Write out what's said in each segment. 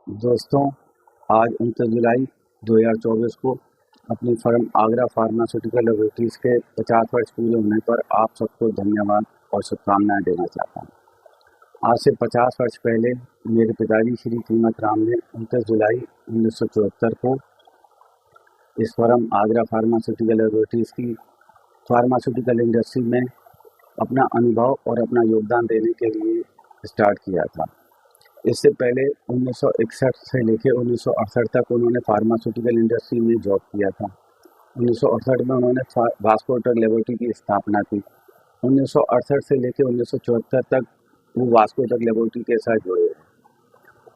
दोस्तों, आज 29 जुलाई 2024 को अपनी फर्म आगरा फार्मास्यूटिकल लैबोरेटरीज के 50 वर्ष पूरे होने पर आप सबको धन्यवाद और शुभकामनाएं देना चाहता हूं। आज से 50 वर्ष पहले मेरे पिताजी श्री कीमत राम ने 29 जुलाई 1974 को इस फर्म आगरा फार्मास्यूटिकल लैबोरेटरीज की फार्मास्यूटिकल इंडस्ट्री में अपना अनुभव और अपना योगदान देने के लिए स्टार्ट किया था। इससे पहले 1961 से लेकर 1968 तक उन्होंने फार्मास्यूटिकल इंडस्ट्री में जॉब किया था। 1968 में उन्होंने वास्को ड्रग लेबोरेटरी की स्थापना की। 1968 से लेकर 1974 तक वो वास्को ड्रग लेबोरेटरी के साथ जुड़े।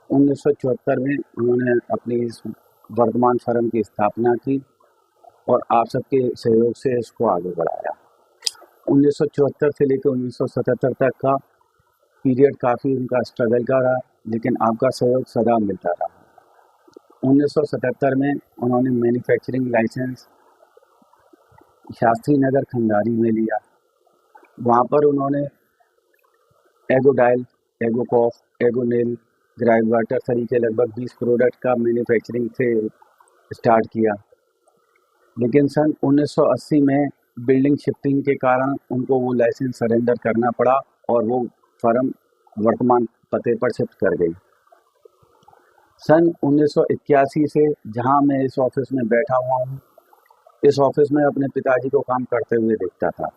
1974 में उन्होंने अपनी इस वर्तमान फर्म की स्थापना की और आप सबके सहयोग से इसको आगे बढ़ाया। 1974 से लेकर 1977 तक का पीरियड काफ़ी उनका स्ट्रगल का रहा, लेकिन आपका सहयोग सदा मिलता रहा। 1977 में उन्होंने मैन्युफैक्चरिंग लाइसेंस शास्त्री नगर खंडारी में लिया। वहाँ पर उन्होंने एगोडाइल, एगोकॉफ, एगोनेल, ग्राइड वाटर तरीके लगभग 20 प्रोडक्ट का मैन्युफैक्चरिंग से स्टार्ट किया। लेकिन सन 1980 में बिल्डिंग शिफ्टिंग के कारण उनको वो लाइसेंस सरेंडर करना पड़ा और वो फर्म वर्तमान पते पर शिफ्ट कर गई। सन 1981 से जहां मैं इस ऑफिस में बैठा हुआ हूँ, इस ऑफिस में अपने पिताजी को काम करते हुए देखता था।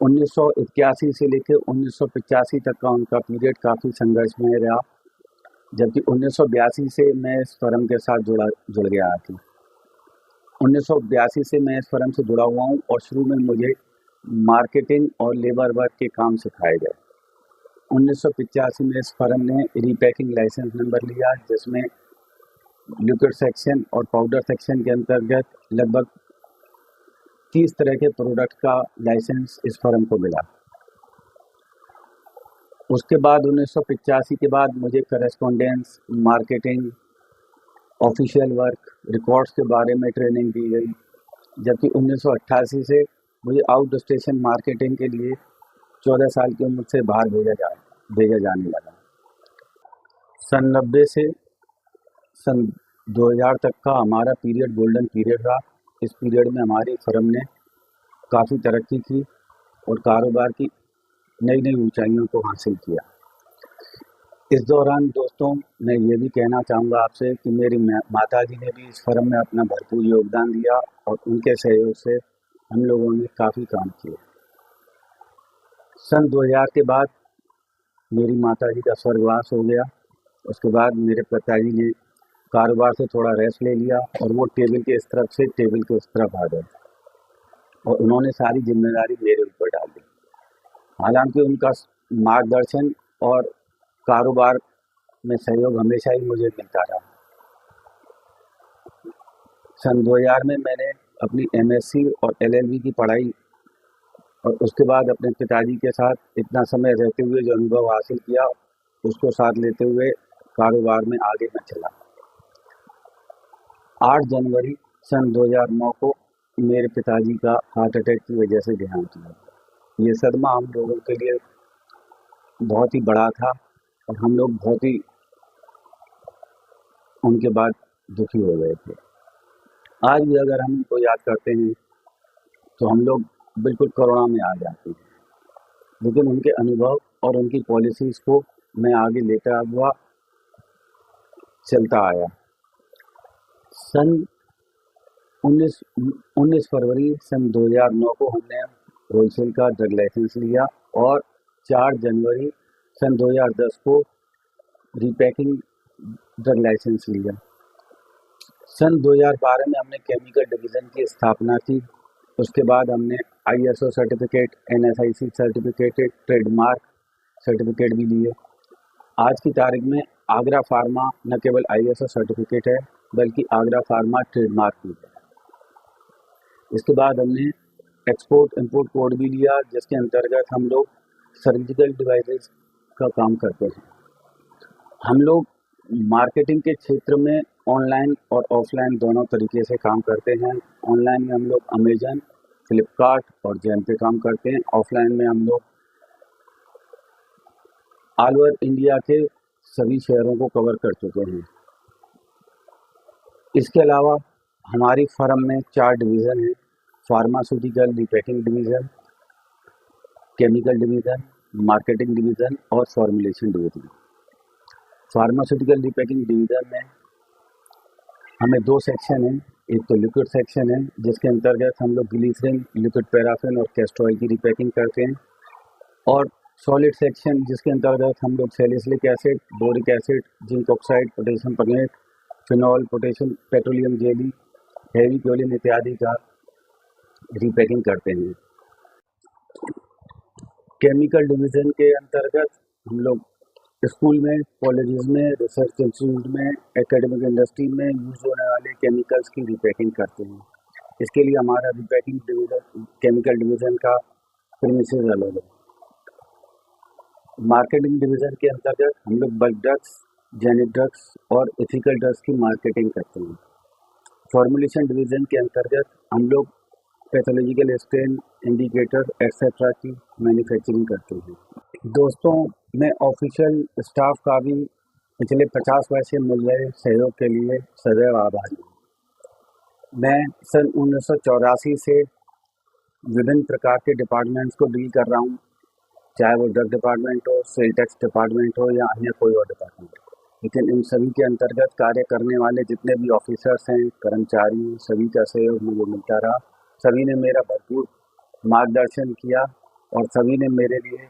1981 से लेकर 1985 तक का उनका पीरियड काफ़ी संघर्षमय रहा, जबकि 1982 से मैं इस फर्म के साथ जुड़ गया था। 1982 से मैं इस फर्म से जुड़ा हुआ हूँ और शुरू में मुझे मार्केटिंग और लेबर वर्क के काम सिखाए गए। 1985 में इस फर्म ने रीपैकिंग लाइसेंस नंबर लिया, जिसमें लिक्विड सेक्शन और पाउडर सेक्शन के अंतर्गत लगभग 30 तरह के प्रोडक्ट का लाइसेंस इस फर्म को मिला। उसके बाद 1985 के बाद मुझे correspondence, marketing, official work, records के बारे में ट्रेनिंग दी गई, जबकि 1988 से मुझे आउट स्टेशन मार्केटिंग के लिए 14 साल की उम्र से बाहर भेजा जाने लगा। सन 90 से सन 2000 तक का हमारा पीरियड गोल्डन पीरियड रहा। इस पीरियड में हमारी फर्म ने काफ़ी तरक्की की और कारोबार की नई नई ऊंचाइयों को हासिल किया। इस दौरान दोस्तों, मैं ये भी कहना चाहूँगा आपसे कि मेरी माताजी ने भी इस फर्म में अपना भरपूर योगदान दिया और उनके सहयोग से हम लोगों ने काफ़ी काम किया। सन 2000 के बाद मेरी माताजी का स्वर्गवास हो गया। उसके बाद मेरे पिताजी ने कारोबार से थोड़ा रेस्ट ले लिया और वो टेबल के इस तरफ से टेबल के उस तरफ आ गए और उन्होंने सारी जिम्मेदारी मेरे ऊपर डाल दी। हालांकि उनका मार्गदर्शन और कारोबार में सहयोग हमेशा ही मुझे मिलता रहा। सन 2000 में मैंने अपनी एमएससी और एलएलबी की पढ़ाई और उसके बाद अपने पिताजी के साथ इतना समय रहते हुए जो अनुभव हासिल किया, उसको साथ लेते हुए कारोबार में आगे मैं चला। 8 जनवरी सन 2009 को मेरे पिताजी का हार्ट अटैक की वजह से देहांत हुआ। ये सदमा हम लोगों के लिए बहुत ही बड़ा था और हम लोग बहुत ही उनके बाद दुखी हो गए थे। आज भी अगर हम उनको याद करते हैं तो हम लोग बिल्कुल करुणा में आ जाते हैं, लेकिन उनके अनुभव और उनकी पॉलिसीज़ को मैं आगे लेता हुआ चलता आया। सन 19 फरवरी सन 2009 को हमने होलसेल का ड्रग लाइसेंस लिया और 4 जनवरी सन 2010 को रीपैकिंग ड्रग लाइसेंस लिया। सन 2012 में हमने केमिकल डिवीज़न की स्थापना की। उसके बाद हमने ISO certificate, NSIC certificated trademark certificate भी लिए। आज की तारीख में आगरा फार्मा न केवल आईएसओ सर्टिफिकेट है, बल्कि आगरा फार्मा ट्रेडमार्क भी है। इसके बाद हमने एक्सपोर्ट इंपोर्ट कोड भी लिया, जिसके अंतर्गत हम लोग सर्जिकल डिवाइसेस का काम करते हैं। हम लोग मार्केटिंग के क्षेत्र में ऑनलाइन और ऑफलाइन दोनों तरीके से काम करते हैं। ऑनलाइन में हम लोग अमेजन, फ्लिपकार्ट और जेम पे काम करते हैं। ऑफलाइन में हम लोग ऑल ओवर इंडिया के सभी शहरों को कवर कर चुके हैं। इसके अलावा हमारी फर्म में 4 डिवीज़न हैं: pharmaceutical repacking division, chemical division, marketing division और formulation division. Pharmaceutical repacking division में हमें 2 सेक्शन हैं। एक तो लिक्विड सेक्शन है, जिसके अंतर्गत हम लोग ग्लिसरीन, लिक्विड पैराफिन और कैस्टर ऑयल की रिपैकिंग करते हैं, और सॉलिड सेक्शन जिसके अंतर्गत हम लोग salicylic acid, boric acid, zinc oxide, potassium permeate, phenol, potassium petroleum jelly, heavy chlorine इत्यादि का रिपैकिंग करते हैं। केमिकल डिवीज़न के अंतर्गत हम लोग स्कूल में, कॉलेजेस में, रिसर्च इंस्टीट्यूट में, एकेडमिक इंडस्ट्री में यूज होने वाले केमिकल्स की रिपैकिंग करते हैं। इसके लिए हमारा रिपैकिंग डिवीज़न, केमिकल डिवीज़न का प्रीमिसेस अलग है। मार्केटिंग डिवीज़न के अंतर्गत हम लोग बल्क ड्रग्स, जेनेरिक ड्रग्स और एथिकल ड्रग्स की मार्केटिंग करते हैं। फॉर्मुलेशन डिवीज़न के अंतर्गत हम लोग पैथोलॉजिकल स्ट्रेन, इंडिकेटर एक्सेट्रा की मैन्युफैक्चरिंग करते हैं। दोस्तों, मैं ऑफिशियल स्टाफ का भी पिछले 50 वर्ष से मिल रहे सहयोग के लिए सदैव आभारी हूँ। मैं सन 1984 से विभिन्न प्रकार के डिपार्टमेंट्स को डील कर रहा हूँ, चाहे वो ड्रग डिपार्टमेंट हो, सेल टैक्स डिपार्टमेंट हो या अन्य कोई और डिपार्टमेंट हो। लेकिन इन सभी के अंतर्गत कार्य करने वाले जितने भी ऑफिसर्स हैं, कर्मचारी हैं, सभी का सहयोग मुझे मिलता रहा। सभी ने मेरा भरपूर मार्गदर्शन किया और सभी ने मेरे लिए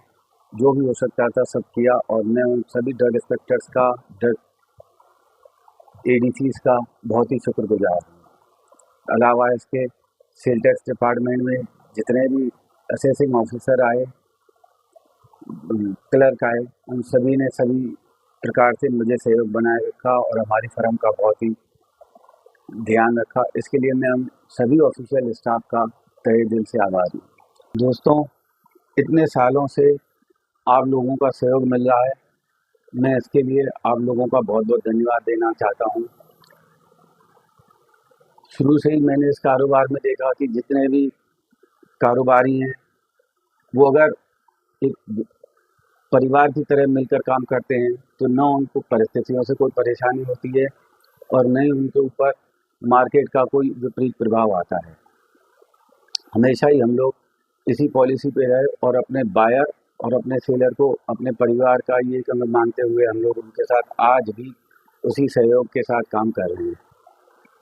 जो भी हो सकता था सब किया, और मैं उन सभी ड्रग इंस्पेक्टर्स का, ड्रग एडीसीज का बहुत ही शुक्रगुजार हूँ। अलावा इसके सेल टैक्स डिपार्टमेंट में जितने भी असेसिंग ऑफिसर आए, क्लर्क आए, उन सभी ने सभी प्रकार से मुझे सहयोग बनाए रखा और हमारी फर्म का बहुत ही ध्यान रखा। इसके लिए मैं हम सभी ऑफिशियल स्टाफ का तहे दिल से आभारी हूँ। दोस्तों, इतने सालों से आप लोगों का सहयोग मिल रहा है, मैं इसके लिए आप लोगों का बहुत बहुत धन्यवाद देना चाहता हूँ। शुरू से ही मैंने इस कारोबार में देखा कि जितने भी कारोबारी हैं वो अगर एक परिवार की तरह मिलकर काम करते हैं तो न उनको परिस्थितियों से कोई परेशानी होती है और न ही उनके ऊपर मार्केट का कोई विपरीत प्रभाव आता है। हमेशा ही हम लोग इसी पॉलिसी पे रहे और अपने बायर और अपने सेलर को अपने परिवार का ये एक अंग मानते हुए हम लोग उनके साथ आज भी उसी सहयोग के साथ काम कर रहे हैं।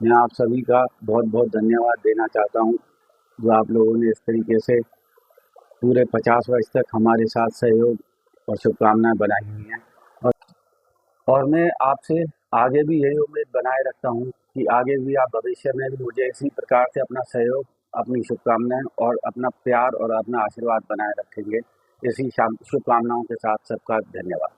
मैं आप सभी का बहुत बहुत धन्यवाद देना चाहता हूँ, जो आप लोगों ने इस तरीके से पूरे 50 वर्ष तक हमारे साथ सहयोग और शुभकामनाएं बनाई हुई हैं। और मैं आपसे आगे भी यही उम्मीद बनाए रखता हूँ कि आगे भी आप भविष्य में भी मुझे इसी प्रकार से अपना सहयोग, अपनी शुभकामनाएं और अपना प्यार और अपना आशीर्वाद बनाए रखेंगे। इसी शुभकामनाओं के साथ सबका धन्यवाद।